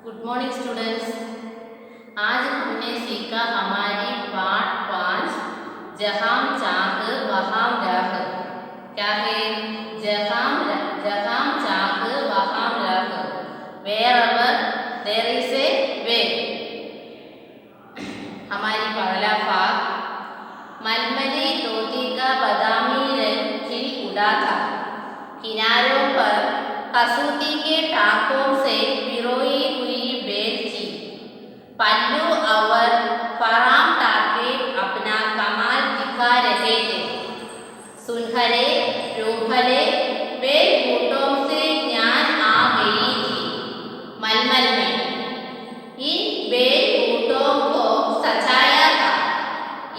Good morning students. आज हमने सीखा हमारी पाठ 5 जहाँ चाह वहाँ राह। क्या है? जहाँ चाह वहाँ राह। Wherever there is a way। हमारी पहला भाग, मलमली धोती का बादामी रंग खिल उड़ा था। किनारों पर कसूती के टाकों से पिरोई हुई बेल थी। पल्लू और फराम टाके अपना कमाल दिखा रहे थे। सुनहरे रूपले बेल बूटों से ज्ञान आ गई थी मलमल में। इन बेल बूटों को सजाया था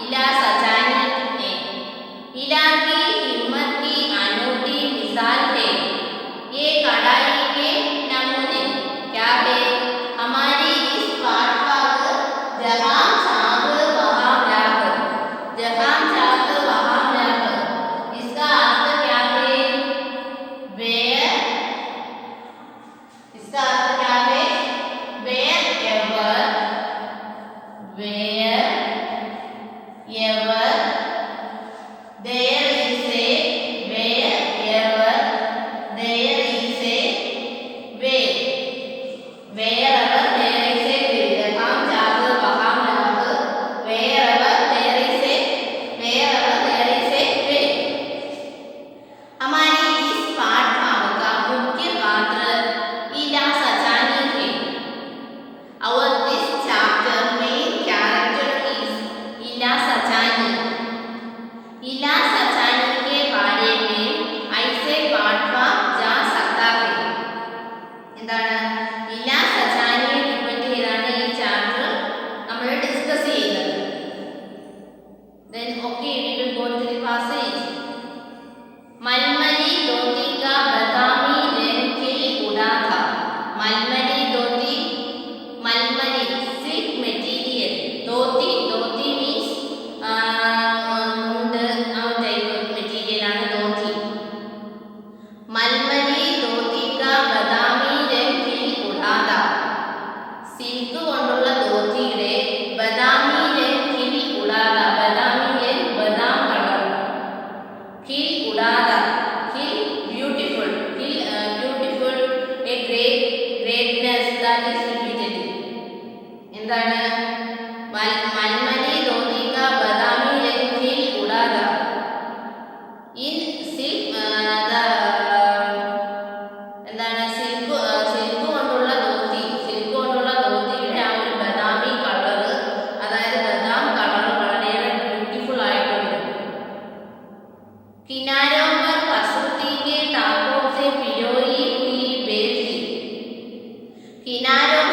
इला सजानी ने। इला की हिम्मत की अनूठी मिसाल है ये कढ़ाई के नमूने। क्या है? हमारी इस पाठ भाग जहाँ चाह वहाँ राह। जहाँ चाह वहाँ राह, इसका अर्थ क्या है? Where, इसका अर्थ क्या है? Wherever there is a wherever there is a way। Wherever there is a way, जहाँ चाह वहाँ राह। Wherever there is a way। हमारी इस पाठ भाग का मुख्य पात्र इला सजानी है। Our this chapter main character is इला सजानी। इला सजानी के बारे में ऐसे पाठवा जा सकता है। എന്താണ്? ഇല സജാനിയെ ഡിപ്പെൻഡ് ചെയ്താണ് ഈ ചാപ്റ്റർ നമ്മൾ ഡിസ്കസ് ചെയ്യുന്നത്. Then okay, we will go to the passage. मलमली धोती का बादामी रंग खिल उड़ा था। मलमली धोती, मलमली सिल्क मटेरियल। धोती means मटेरियल ആണ് ധോത്തി। मलमली धोती का बादामी रंग खिल उड़ा था। സിൽക്ക് കൊണ്ടുള്ള ധോത്തിയുടെ ബദാമി രംഗ് खिल उड़ा था। ബദാമി രംഗ് ബദാം കളർ। खिल उड़ा था, खिल beautiful, beautiful, a greatness that is repeated। എന്താണ്? मलमली धोती का बादामी रंग खिल उड़ा था। In silk എന്താണ്? സിൽക്ക് കൊണ്ടുള്ള ധോത്തിയുടെ ആ ഒരു ബദാമി കളർ, അതായത് ബദാം കളർ വളരെയേറെ ബ്യൂട്ടിഫുൾ ആയിട്ടുണ്ട്। किनारों पर कसूती के टाकों से पिरोई हुई बेल थी। किनारों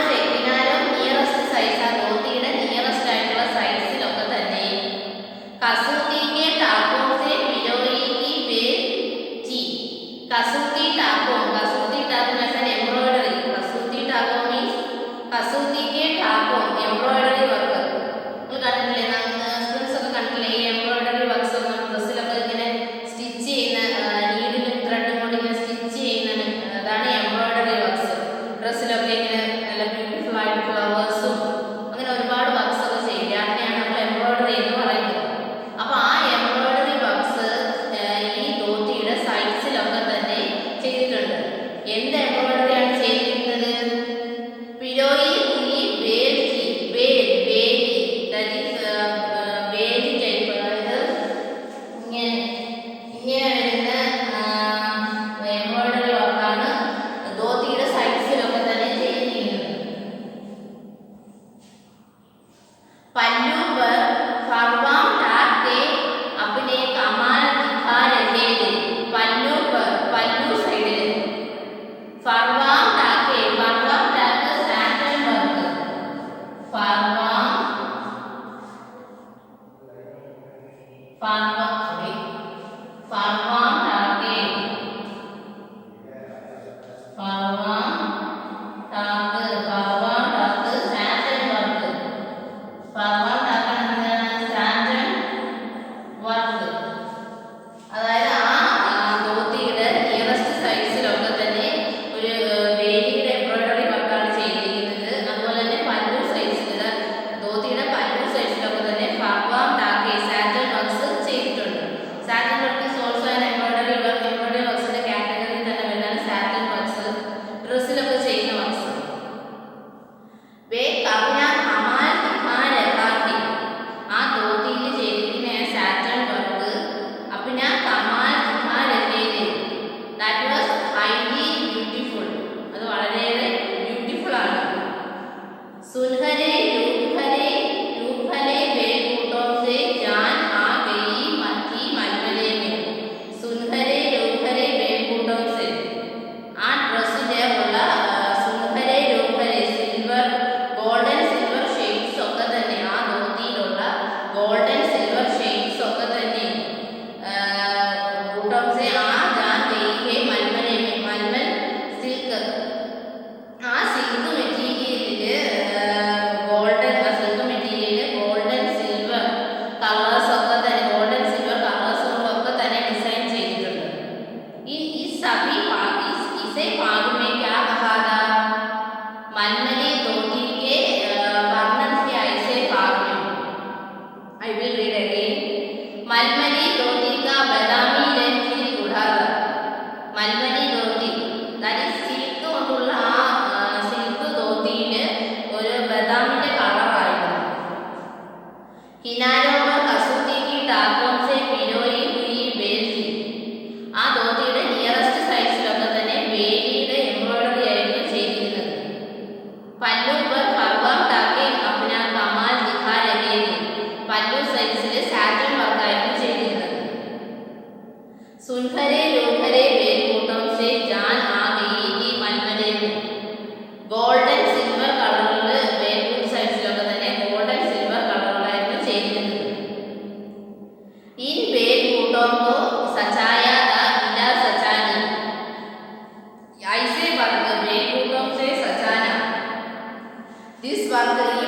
ഈ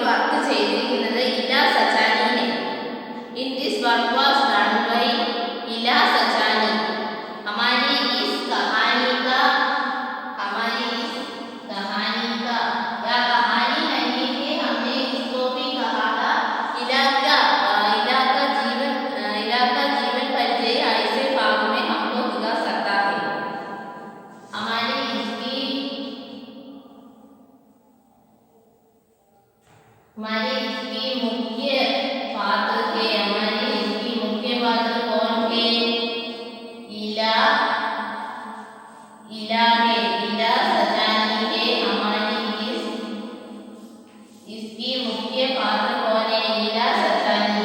വർക്ക് ചെയ്തിരിക്കുന്നത് ഇല സച്ചാനിനെ. In this work was done by इला सचानी. हमारी इस कहानी का या कहानी नहीं है, हमने इसको भी कहा था इला का जीवन परिचय ऐसे भाग में हमको दिखा सकता है. हमारी इसकी मुख्य पात्र है. हमारी इसकी मुख्य पात्र कौन है? इला है, इला सचानी है. हमारी इसकी मुख्य पात्र कौन है? इला सचानी.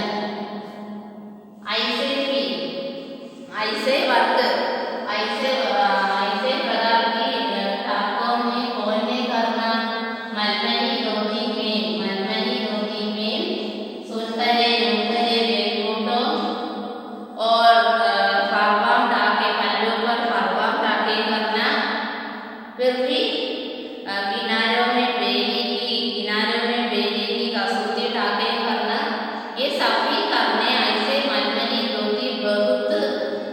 ऐसे प्रकार की टाकों में खोलने करना मलमली रोटी में सुनकरे बेलूटों और फरवाम डाके पल्लों पर फरवाम डाके करना. फिर भी किनारों में बेली की कसूती डाके करना. ये सभी करने ऐसे मलमली रोटी बहुत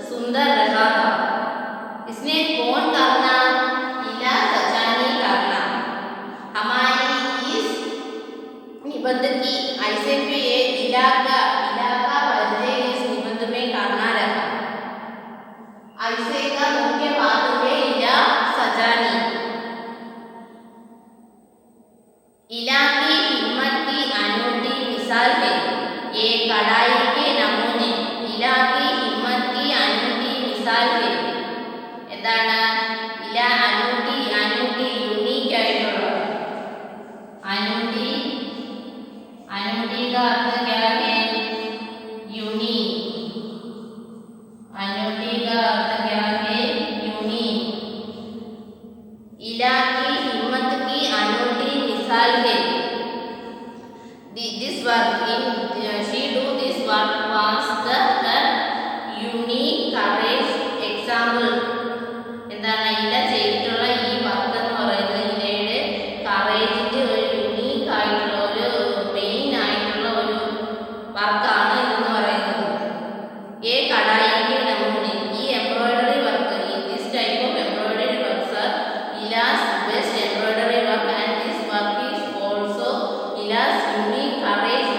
सुंदर रहा था. इसने कौन करना? इला सचानी करना. हमारी इस निबंध की ऐसे भी इला का परिचय इस निबंध में करना रहा. ऐसे का मुख्य पात्र है इला सचानी. इला की हिम्मत की अनूठी मिसाल है ये कढ़ाई के नमूने. इला की हिम्मत की अनूठी मिसाल है. എന്താണ്? ഇല അനൂട്ടി യൂണിക് ആയിട്ടുള്ള. अनूठी का अर्थ क्या है? यूनिक. अनूठी का अर्थ क्या है? यूनिक. इला की हिम्मत की अनूठी मिसाल है. This work she do this work was the unique courage example. എന്താണ് ഇല ചെയ്തിട്ടുള്ള ഈ വർക്ക് എന്ന് പറയുന്നത് ഇലയുടെ കറേജിന്റെ ഒരു യുണീക്ക് ആയിട്ടുള്ള ഒരു മെയിൻ ആയിട്ടുള്ള ഒരു വർക്കാണ് ഇതെന്ന് പറയുന്നത്. ये कढ़ाई के नमूने. ഈ embroidery work, this type of embroidery works are Ila's best embroidery work and this work is also Ila's unique courage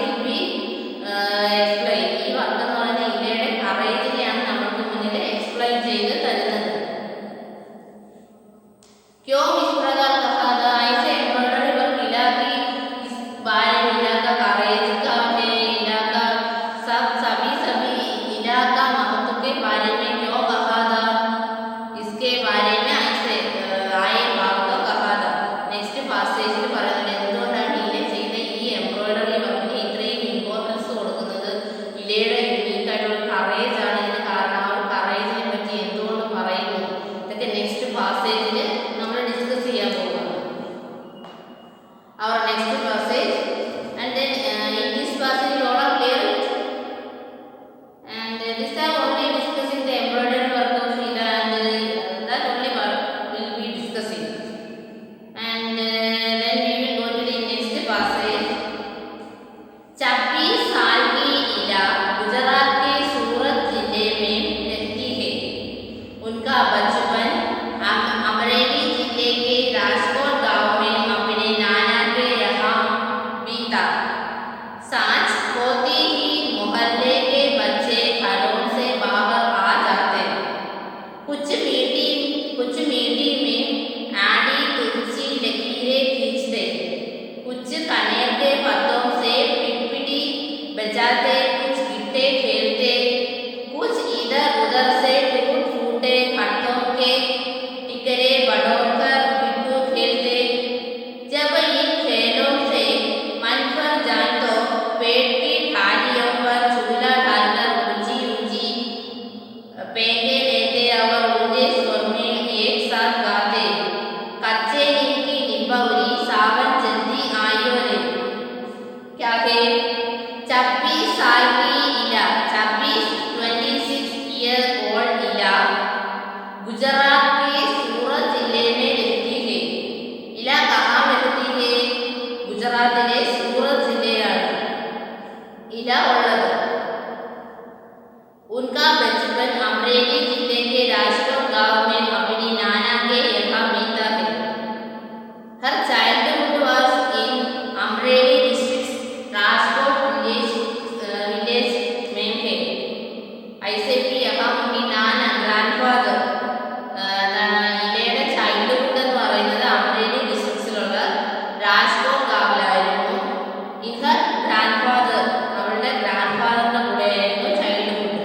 Rajkot ഗാവിലായിരുന്നു. ഇഹർ ഗ്രാൻഡ് ഫാദർ, അവളുടെ ഗ്രാൻഡ് ഫാദറിന്റെ കൂടെയായിരുന്നു ചൈൽഡ്ഹുഡ്.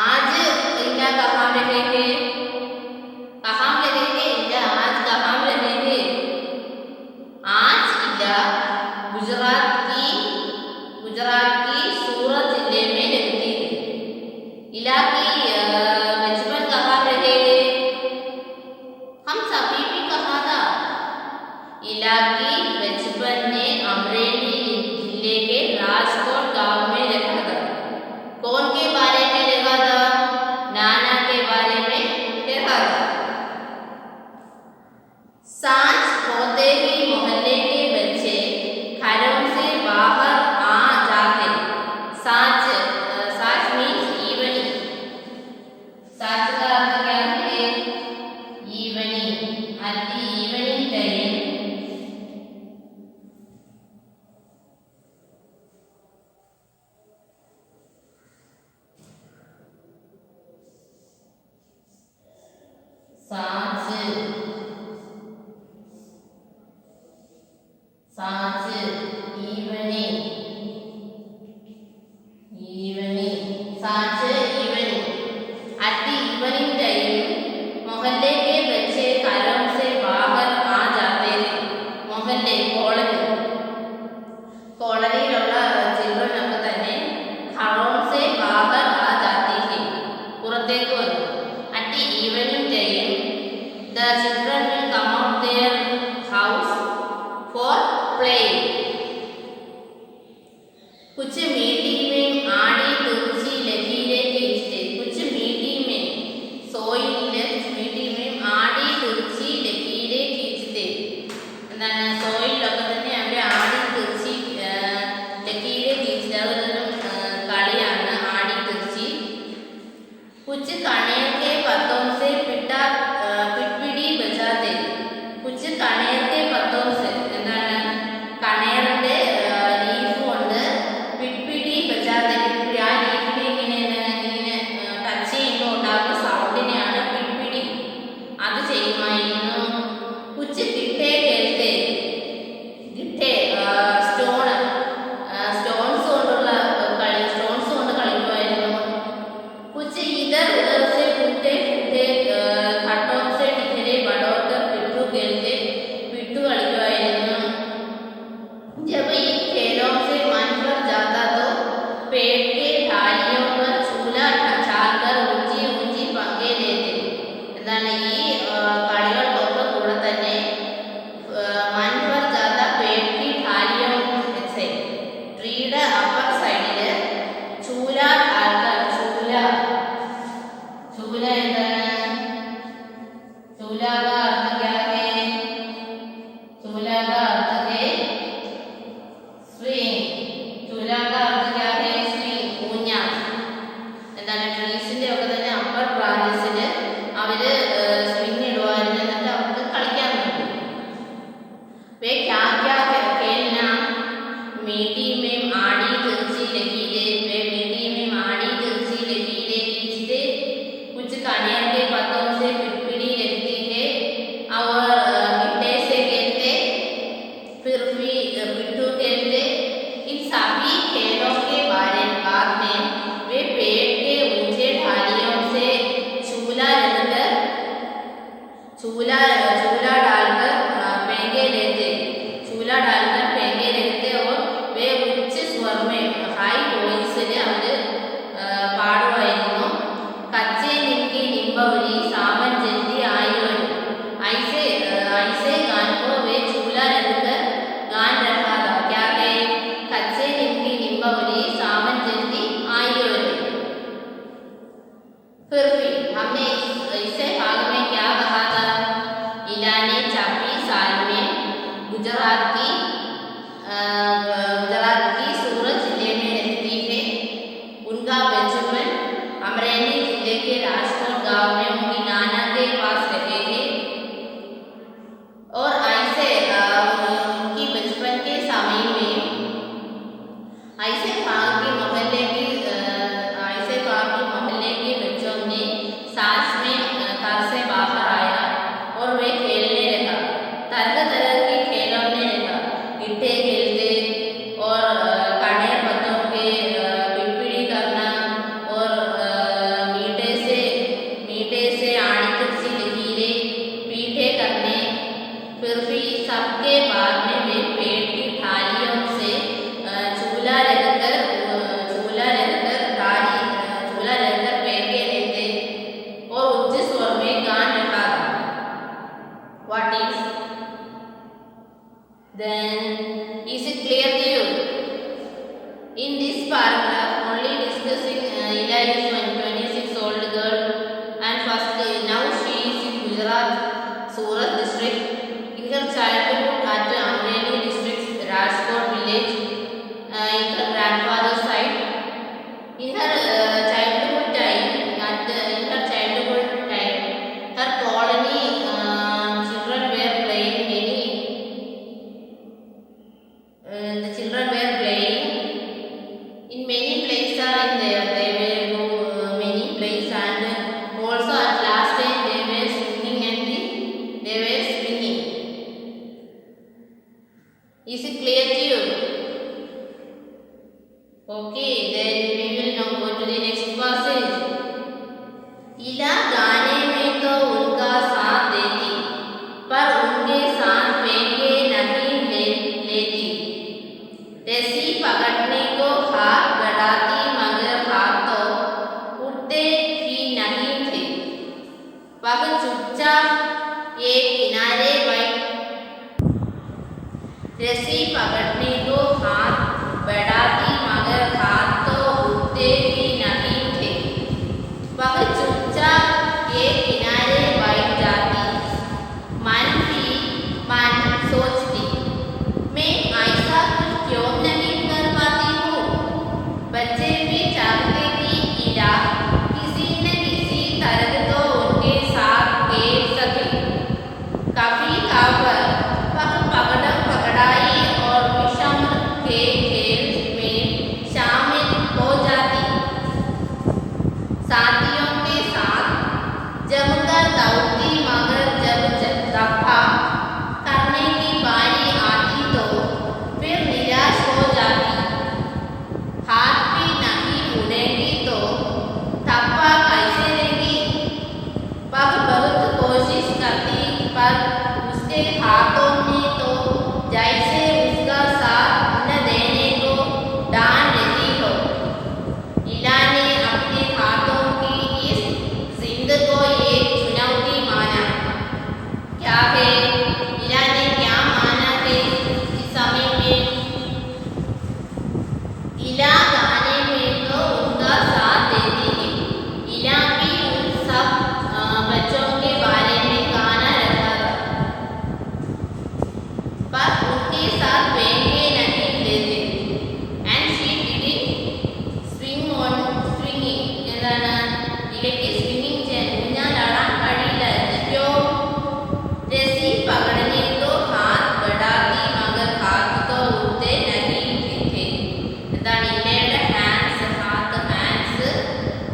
ആജ് ഇല്ല കഹാം രഹേഗെ, കഹാം രഹേഗെ ഇല്ല, ആജ് കഹാം രഹേഗെ. ആജ് ഇല്ല गुजरात की सूरत जिले में रहती है. इला की बचपन कहाँ रहे, हम सभी भी कहा था. इला की बचपन ने अमरेली जिले के राजकोट गांव में रखा था. कौन के बारे में रखा था? नाना के बारे में रखा था. सांझ होते ही मोहल्ले के बच्चे घरों से बाहर आ जाते. सांझ मीन्स इवनिंग. सांझ का अर्थ क्या है? Evening. at the evening time सांझ evening, सांझ evening. at the evening time मोहल्ले के बच्चे घरों से बाहर आ जाते थे. मोहल्ले കോളനിയിലുള്ള ചിൽഡ്രൻ ഒക്കെ തന്നെ घरों से बाहर आ जाते थे, പുറത്തേക്ക് വന്നു. at the evening time the children will come out their house for play. कुछ मिट्टी में आड़ी तुलसी लकीरें खींचते. कुछ मिट्टी में soil मिट्टी में आड़ी तुलसी लकीरें खींचते. എന്താണ് സോയിലൊക്കെ തന്നെ അവിടെ ആടി തുളസി ലക്കീരെ खींचते. അതൊരു കളിയാണ് ആടി തുളസി. कुछ कनेर के पत्तों से पिटपिड़ी बजाते. कुछ कनेर के पत्तों से എന്താണ് കണേറിന്റെ ലീഫ് കൊണ്ട് പിട്പിടി ബജാതെ. പിട്പിടി ആ ലീഫിനെ ഇങ്ങനെ ടച്ച് ചെയ്യുമ്പോൾ ഉണ്ടാകുന്ന സൗണ്ടിനെയാണ് പിട്പിടി. അത് ചെയ്യുമായിരുന്നു. കുച്ച് ഗിട്ടേ കേൾത്തെ. ഗിട്ടേ സ്റ്റോൺസ് കൊണ്ടുള്ള കളി, സ്റ്റോൺസ് കൊണ്ട് കളിക്കുമായിരുന്നു. കുച്ച് ഇതർ ഉദർ से फूटे घाटों से टिकरे बड़ोकर पिट्ठू खेलते. पिट्ठू കളിക്കുമായിരുന്നു. जब इन खेलों से मन भर जाता तो पेड़ के डालियों पर झूला डालकर ऊंची ऊंची पंखे लेते. എന്താണ് ഈ കളികൾക്കൊക്കെ കൂടെ തന്നെ मन भर जाता पेड़ की डालियों से ട്രീയുടെ അപ്പർ സൈഡില് ചൂല डालकर. चूला എന്താണ്? चूला का अर्थ क्या है? चूला का अर्थ है swing. चूला का अर्थ क्या है? swing. ഊഞ്ഞാൽ. എന്താണ് ട്രീസിന്റെ ഒക്കെ തന്നെ അപ്പർ ബ്രാഞ്ചസിൽ അവര് സ്വിങ് ഇടുവായിരുന്നു. എന്നിട്ട് അവർക്ക് കളിക്കാൻ വേണ്ടി. वे क्या क्या खेलना? मिट्टी में आड़ी तुलसी लकीरें. वे मिट्टी में आड़ी तुलसी लकीरें खींचते. कुछ कनेर के पत्तों से पिटपिड़ी लगती है और गिट्टे से खेलते. फिर भी पिट्ठू खेलते. इन सभी खेलों के बाद में वे पेड़ के ऊंचे ढालियों से चूला डालकर पेंगे लेते. चूला डालकर पेंगे लेते और वे उच्च स्वर में हाई वॉइसिൽ അവർ പാടുമായിരുന്നു. कच्चे नीम की निम्बवली सावन जल्दी आई वही. ऐसे गान को वे चूला रखकर गान रहा था. क्या है? कच्चे नीम की निम्बवली सावन जल्दी आई वही. फिर भी हमने इसे भाग में क्या कहा था? इला ने 26 साल में गुजरात की सूरत जिले में रहती है. उनका बचपन अमरेली जिले के राजकोट गांव में उनकी नाना के पास रहे थे. और ऐसे उनकी बचपन के समय में ऐसे भाग के मोहल्ले के बच्चों ने साथ में घर से बाहर आया और वे खेलने लगा. तरह तरह के सबके बाद में वे पेड़ की ठालियों से चूल्हा रखकर पेड़ के लेते और उच्च स्वर में गान रहा था. What is? Then is it clear to you? In this paragraph, only discussing Ila is a 26-old girl, and first now she is in Gujarat, Surat district. In her childhood at Amreli district, Rajkot village, in her grandfather's side. In her childhood time, her colony children were playing the children were playing in many places are in there. They were many places, and also at last time they were swinging Is it clear to you? Okay, then we will now go to the next passage. इला गाने में तो उनका साथ देती, पर उनके साथ फेंके नहीं लेती. रस्सी पकड़ने को हाथ बढ़ाती, मगर हाथ तो उठते ही नहीं थे. वह चुपचाप एक किनारे बैठ. रस्सी पकड़ने को हाथ बढ़ाती, मगर हाथ तो उठते ही नहीं थे. वह चुपचाप एक किनारे बैठ जाती. मन ही मन सोचती, मैं ऐसा कुछ क्यों नहीं कर पाती हूँ. बच्चे भी चाहते कि इला किसी न किसी तरह तो उनके साथ खेल सके. कभी कभार वह पकड़म पकड़ाई और विषम के खेल में शामिल हो जाती. साथियों के साथ जमकर दौड़ती, मगर जब दफा करने की बारी आती तो फिर निराश हो जाती. हाथ भी नहीं उड़ेंगी तो थप्पा कैसे लेगी. वह बहुत कोशिश करती, पर उसके हाथों ने तो जैसे उसका साथ न देने को डाल रही हो. इला ने अपने हाथों की इस जिद को एक चुनौती माना. क्या है? इला ने क्या माना है इस समय में? इला गाने में तो उनका साथ देती है. इला भी उन सब बच्चों के बारे में गाना रहा था, पर उनके साथ फेंके नहीं लेते. And she didn't swing on swinging. എന്താണ് ഇലയ്ക്ക് സ്വിങ്ങിങ് ഊഞ്ഞാലാടാൻ കഴിയില്ല. क्यों? रस्सी पकड़ने को हाथ बढ़ाती, मगर हाथ तो उठते नहीं थे. എന്താണ് ഇലയുടെ ഹാൻഡ്സ്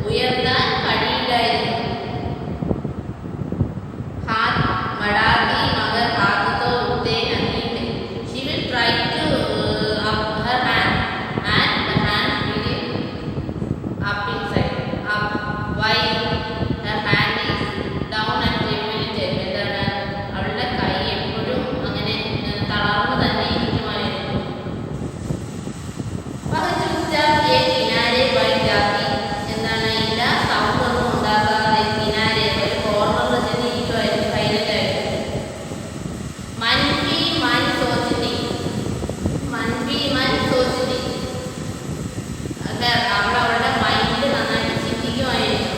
ഉയർത്താൻ കഴിയില്ലായിരുന്നു. हाथ बढ़ाती, मगर हाथ तो उठते नहीं थे. She will try to up her hand, and the hand will up inside, up, while her hand is down and tremulated. എന്താണ് അവളുടെ കൈ എപ്പോഴും അങ്ങനെ തളർന്നു തന്നെ ഇരിക്കുമായിരുന്നു. वह चुपचाप एक किनारे बैठ जाती. എന്താണ് ഇല്ല സൗണ്ട് ഒന്നും ഉണ്ടാക്കാതെ കിനാരെ ഒരു കോർണറിൽ ചെന്ന് ഇരിക്കുമായിരുന്നു, സൈലന്റ് ആയിട്ട്. मन भी मन सोचती. अगर അവൾ അവളുടെ മൈൻഡ് നന്നായിട്ട് ചിന്തിക്കുമായിരുന്നു.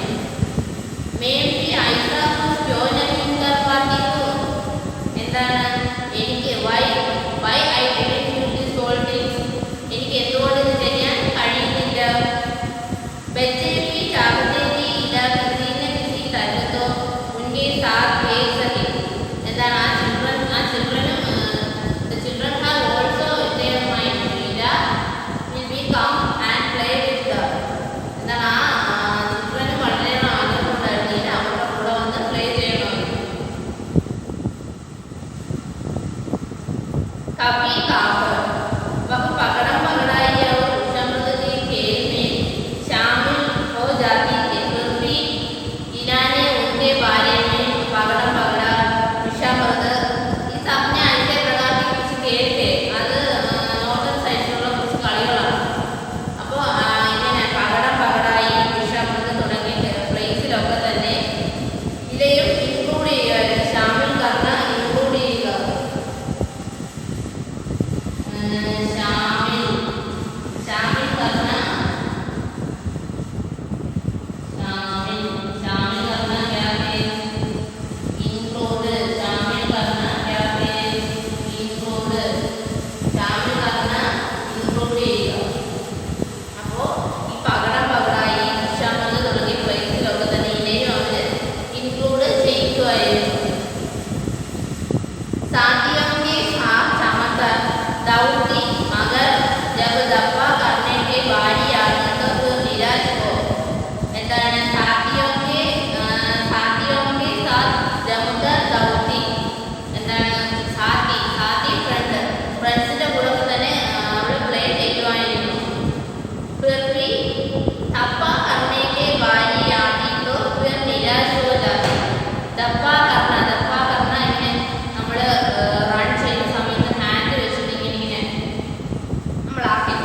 मैं भी ऐसा कुछ क्यों नहीं कर पाती हूँ. എന്താണ് എനിക്ക് why I didn't do this whole things. എനിക്ക് എന്തുകൊണ്ട് ഇത് ചെയ്യാൻ കഴിയുന്നില്ല. बच्चे भी चाहते कि इला किसी न किसी तरह तो उनके साथ खेल सके. എന്താണ് the children have also in their mind Ila will be come and play with them. എന്താണ് children വളരെ ആഗ്രഹമുണ്ടായിരുന്നു ഇല അവരുടെ കൂടെ വന്ന് പ്ലേ ചെയ്യണമെന്ന്. कभी कभार वह पकड़म पकड़ाई और विषमृत के खेल में शामिल हो जाती थी. फिर भी इला ने उनके बारे में पकड़म पकड़ा, विषमृत, इस अपने ऐसे प्रकार दाऊदी मगर जब दफा करने के बारी आई तो फिर निराश हो എന്താണ് साथियों के साथ जमकर दाऊदी എന്താണ് സാത്തി ഫ്രണ്ട്സിന്റെ കൂടെ തന്നെ അവിടെ പ്ലേ ചെയ്യുമായിരുന്നു. फिर भी धप्पा करने के बारी आती तो फिर निराश हो जाती. धप्पा करना ഇങ്ങനെ നമ്മൾ റൺ ചെയ്യുന്ന സമയത്ത് ഹാൻഡ് വെച്ചിട്ട് ഇങ്ങനെ നമ്മൾ ആക്കി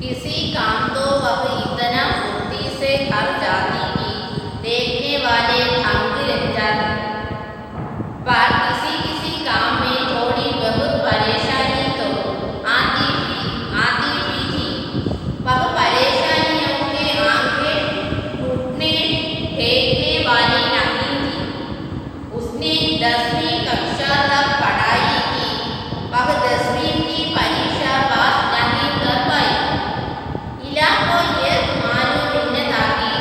किसी काम तो वह इतना फुर्ती से कर जाती कि देखने वाले दंग रह जाते, पर किसी किसी काम में थोड़ी बहुत परेशानी तो आती भी थी। वह परेशानियों के आंखें टूटने फेंकने वाली नहीं थी। उसने 10वीं कक्षा तक पढ़ाई की। वह 10वीं की परीक्षा पास नहीं कर पाई। इला को यह मालूम न था कि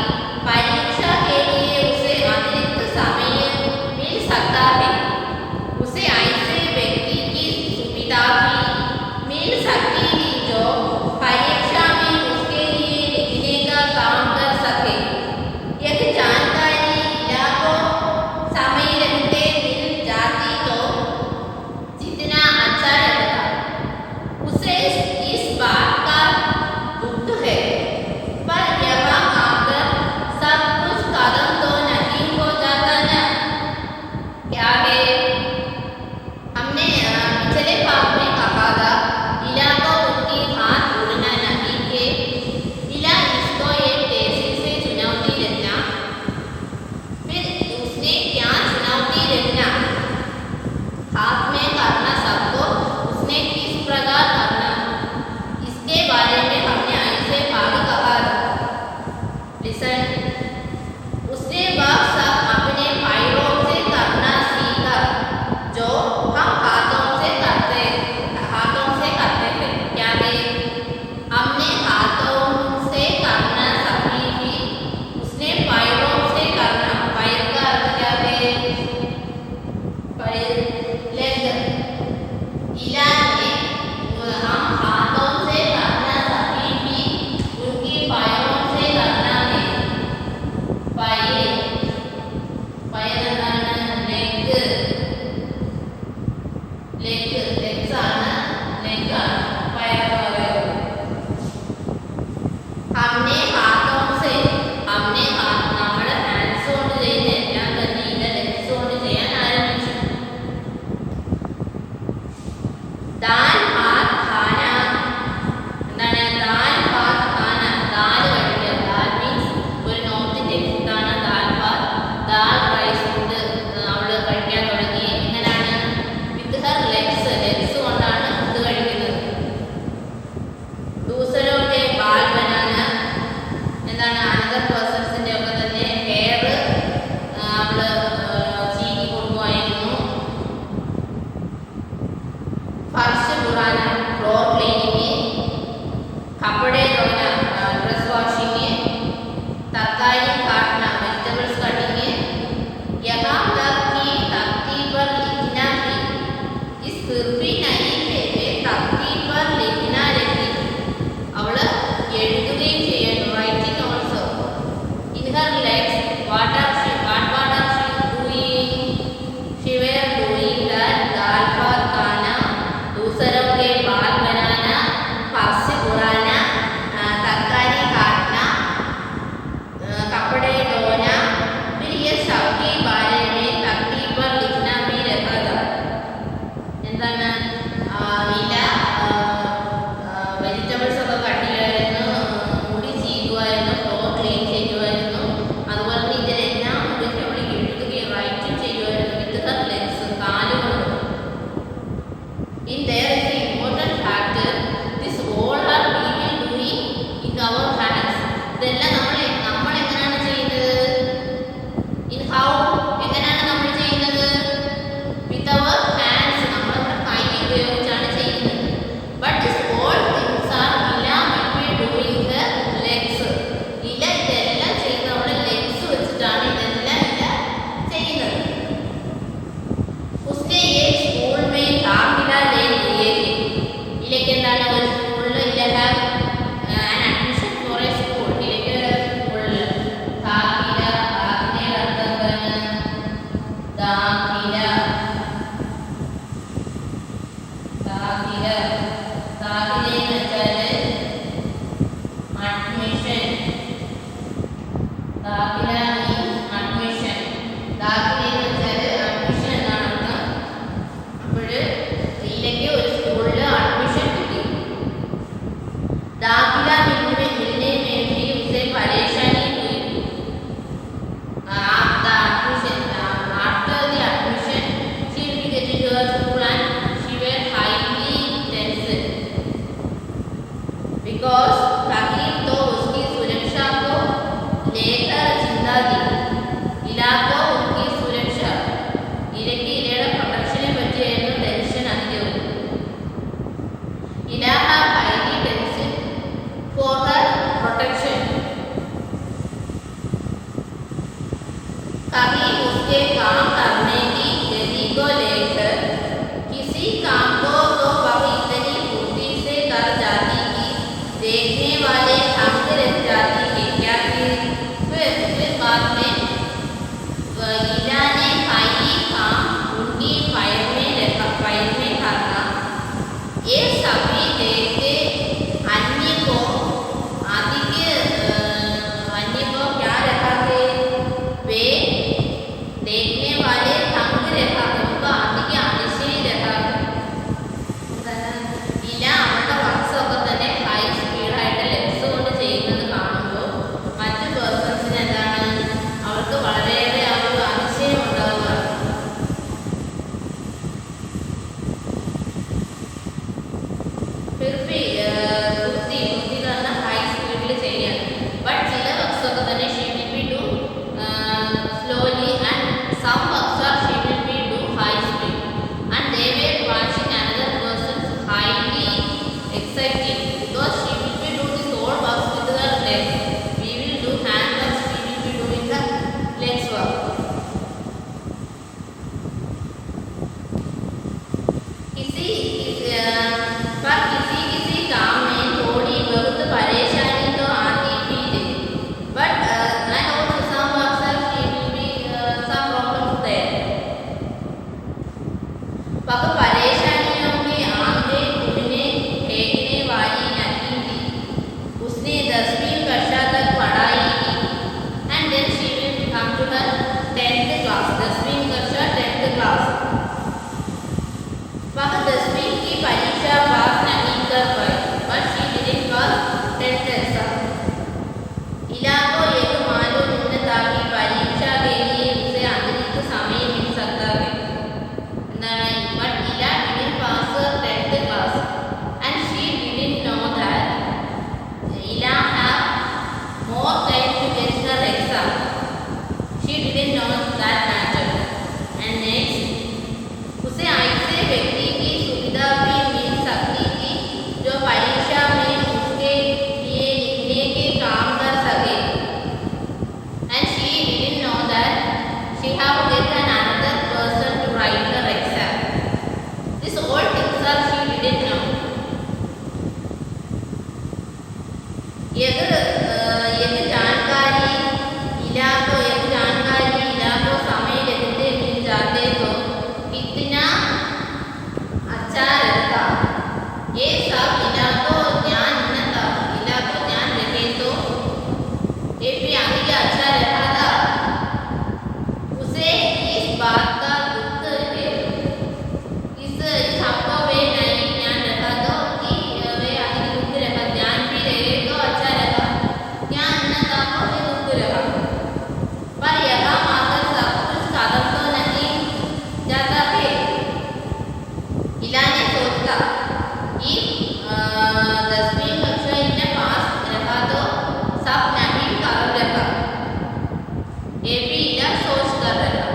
यह जानकारी इला को समय रहते मिल जाते तो कितना अच्छा रहता। ये सब इला को ध्यान रखे तो ये भी आगे क्या अच्छा रहता था। उसे इस बात का दुख है, इस सबको वे नहीं ध्यान रखा तो कि वे आगे दुख रखा। ध्यान भी रहे तो अच्छा रहा, ज्ञान न था तो वे दुख रहा। पर यहाँ आकर सब कुछ खत्म तो नहीं जाता है। इला ने सोचा कि 10वीं कक्षा इन्हें पास रखा तो सब नहीं खत्म रखा। ये भी इला सोच कर रहा।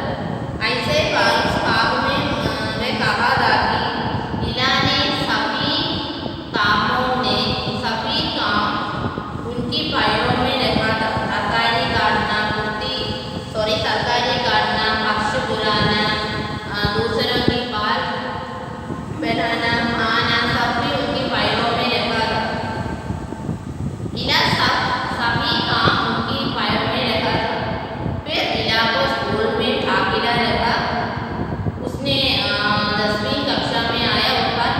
ऐसे इस भाग में मैं कहा था कि इला ने सभी काम उनकी पैरों में रखा था। तरकारी काटना, पक्ष बुलाना, दूसरों की बाल बनाना, आना, सब भी उनकी पैरों में रखा था। इला सभी काम उनकी पैरों में रखा था। फिर इला को स्कूल में दाखिला रखा। उसने 10वीं कक्षा में आया और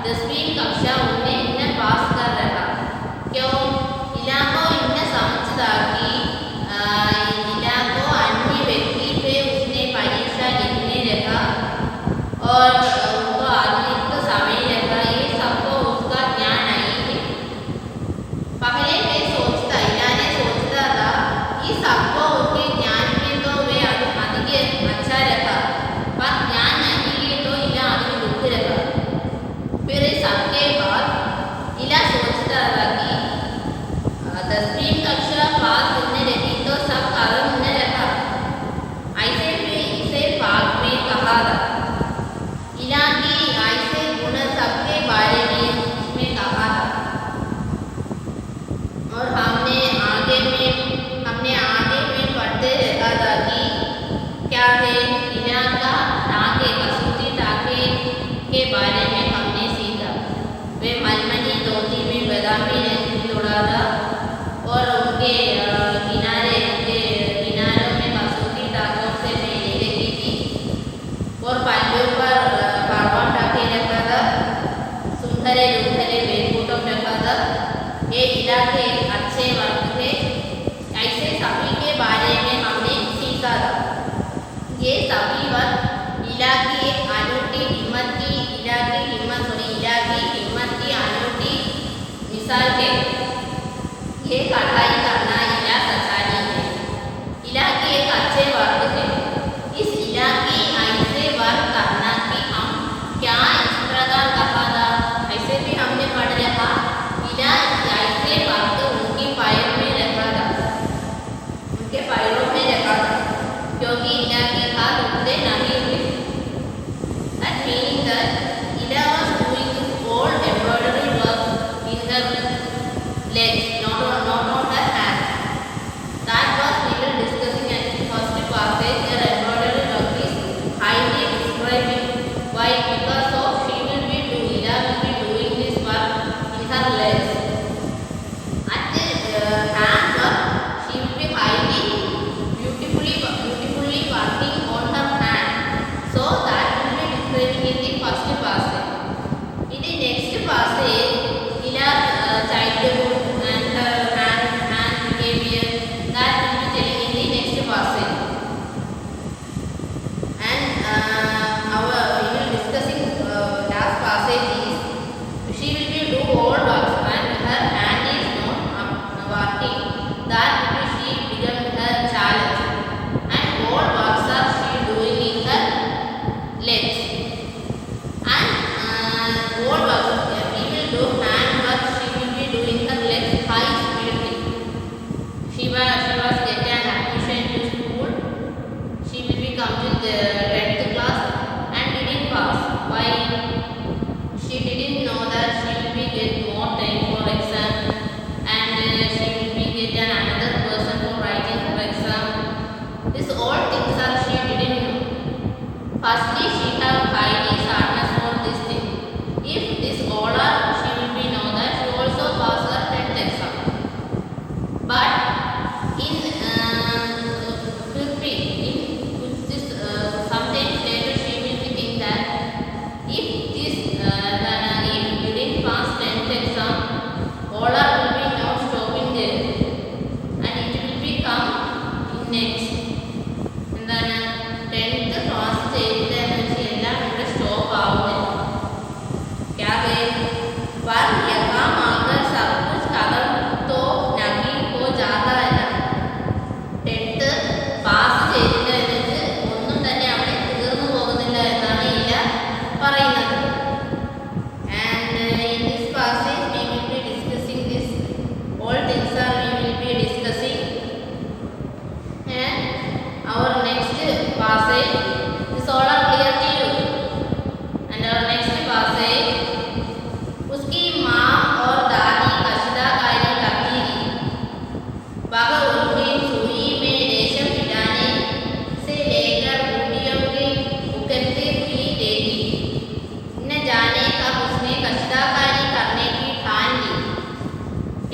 10वीं कक्षा उन्हें पास कर रखा। क्यों? इला को इन्हें समझता कि इला को अन्य व्यक्ति पे उसने परीक्षा लिखने रखा और उनको आधुनिक समय रखा। ये सबको उसका ज्ञान नहीं है। पहले इला ने सोचता था कि सबको उसके ज्ञान में तो वे अधिक अच्छा रखा, पर ज्ञान नहीं है तो इला अधिक दुख रखा। फिर सबके बाद इला सोचता था कि 10वीं कक्षा पास होने रही तो सब कारण ने रखा। ऐसे भी इसे भाग में कहा था। इला की ऐसे गुण सबके बारे में इसमें कहा था। और हमने आगे में पढ़ते रहता था कि क्या है इला का टाके, कसूती टाके के बारे में हमने सीखा। वे मलमली धोती में बादामी रंग जोड़ा था और उनके किनारों में कसूती टाकों से मेले रखी थी और पल्लू पर बारवां टाके रखा था। सुंदरे बेलकूटम रखा था। ये इला के अच्छे वर्ग थे। ऐसे सभी के बारे में हमने सीखा था। ये सभी वर्ग इला की एक अनूठी हिम्मत की अनूठी मिसाल है। ये कढ़ाई करना इला सचानी है। इला के एक अच्छे वर्ग है। इस इला की ऐसे वर्ग करना कि हम क्या इस प्रकार कहा था। ऐसे भी हमने पढ़ रखा। इला ऐसे वर्ग उनके पैरों में रखा था, क्योंकि इला की हाथ उठते नहीं थे। That means that Ila was doing this old embroidery work in her legs, not on her hands. That was we will discussing at the first passage. Her embroidery work is highly describing. Why? Because of Ila will be doing this work in her legs. At the hand work, she will be highly beautifully working on her hand. So that will be describing in the first passage. In the next passage, Ila's childhood and her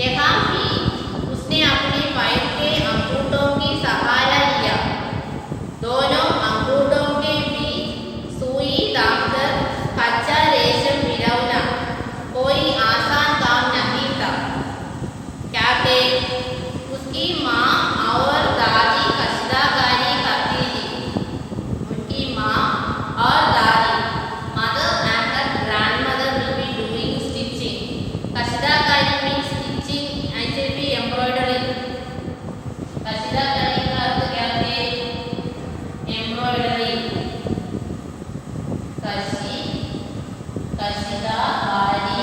यहाँ भी उसने अपने पैर के अंगूठों की सहारा लिया। दोनों अंगूठों के बीच सुई डालकर कच्चा रेशम पिरोना कोई आसान काम नहीं था, क्योंकि उसकी माँ और दादी कशीदाकारी करती थी। उनकी माँ और दादी, mother and her grandmother will be doing stitching. कशीदाकारी means stitching ऐसे भी embroidery. कशीदाकारी का अर्थ क्या है? एम्ब्रॉयडरी। कशीदाकारी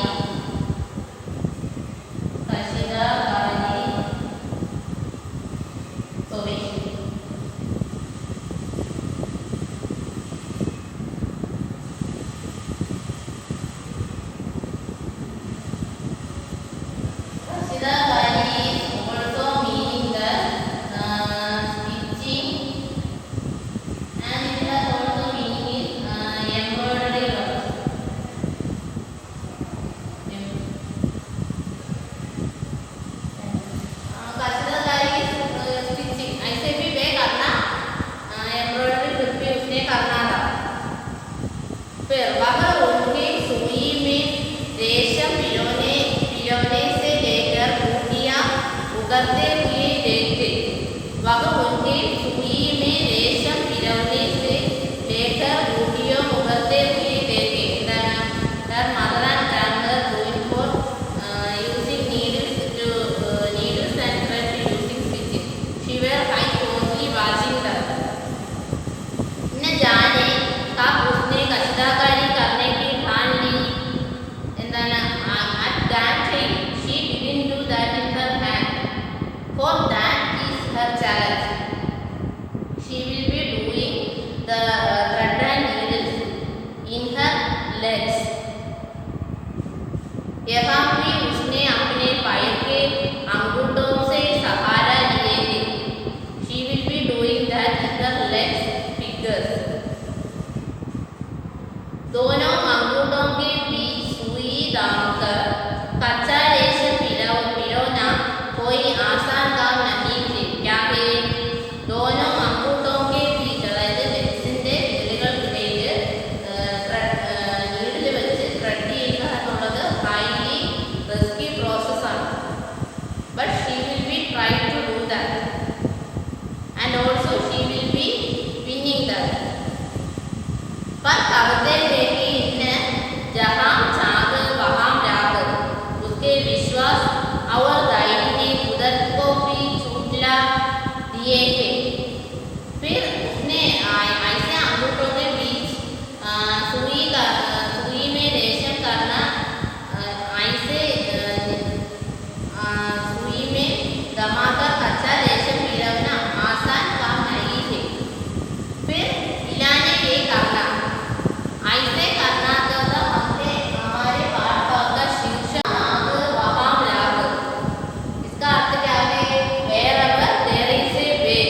उगरते हुए देखते। वह उनके सुई में रेशम पिरोने से लेकर बूटियों उगरते हुए देखे। Her mother and grandmother going for using needles and thread using stitching. She were closely watching them. न जाने कब उसने कशीदाकारी करने की ठान ली। At that time she didn't do that in her hand. For that is her challenge. She will be doing the thread and needles in her legs. यहाँ भी उसने अपने पैर के अंगूठों से सहारा लिए थे। She will be doing that in her legs fingers. दोनों अंगूठों के बीच सुई डालकर कच्चा रेशम पिरोना कोई आसान काम नहीं थे, क्या है? दोनों अंगूठों के बीच അതായത് ലെഗ്സിന്റെ വിരലുകൾക്കിടയിൽ നീഡിൽ വെച്ച് ത്രെഡ് ചെയ്യുക എന്നുള്ളത് ഹൈലി റിസ്കി പ്രോസസ്സാണ്. But she will be try to do that and also she will be winning that. पर कहते हैं कि इन्हें जहाँ चाँद वहाँ राग, उसके विश्वास और धैर्य ने कुदरत को भी छूटला दिए थे। फिर उसने ऐसे अंगूठों के बीच सुई में रेशम करना ऐसे सुई में दबाकर कच्चा रेशम पिरोना आसान काम नहीं थे। फिर इलाने ये करना ऐसे करना तो हमारे पाठ का शीर्षक वहाँ राग। इसका अर्थ क्या है? Wherever there is a way.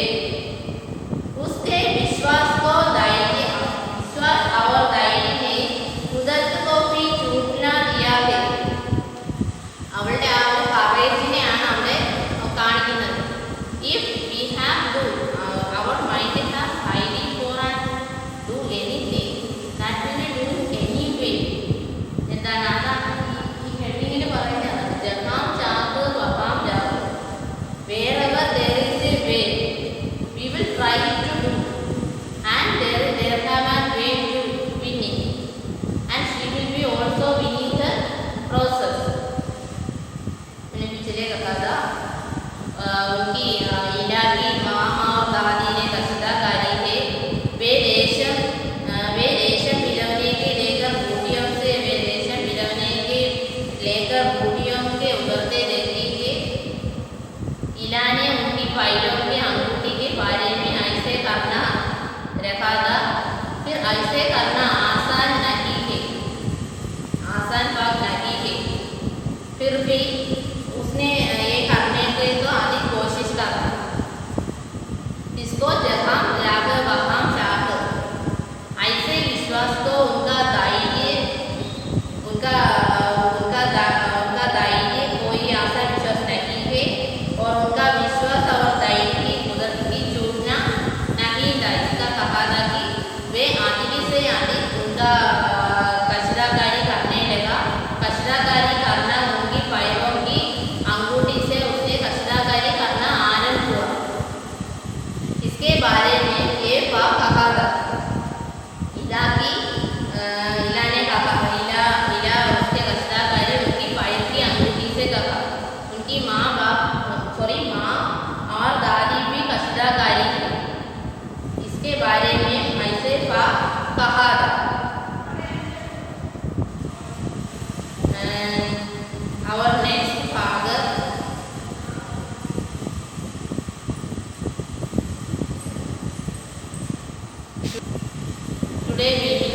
उसके विश्वास और धैर्य ने कुदरत को भी छूटना दिया है. അവളുടെ ആ ഒരു കറേജിനെയാണ് അവിടെ കാണിക്കുന്നത്. If we have to our mind has highly for and do anything that will be doing anyway. എന്താണ് അതാണ് ഈ ഹെഡിങ്ങിൽ പറയുന്നത്. ജഹാം ചാക്ക് വഹാം Jack. Wherever there is a way, we will try to do, and there have a way to win it, and she will be also winning the process. मैंने पिछले कहा था उनकी इलाकी मामा और दादी ने कशीदाकारी है। वे रेशम पिरोने के लेकर बूटियों से बूटियों के उगरते रहती है। इला ने उनकी पैरों के अंगूठी के बारे में ऐसे करना रखा था। फिर ऐसे करना आसान नहीं है, आसान बात नहीं है। फिर भी उसने ये करने के तो अधिक कोशिश करा। बारे में ये फा कहा था। इला की इला ने कहा, इला इला उसके कष्टाकारी उनकी पैर की अंगूठी से कहा। उनकी माँ और दादी भी कष्टाकारी थी। इसके बारे में ऐसे फा कहा था। Our next father, today we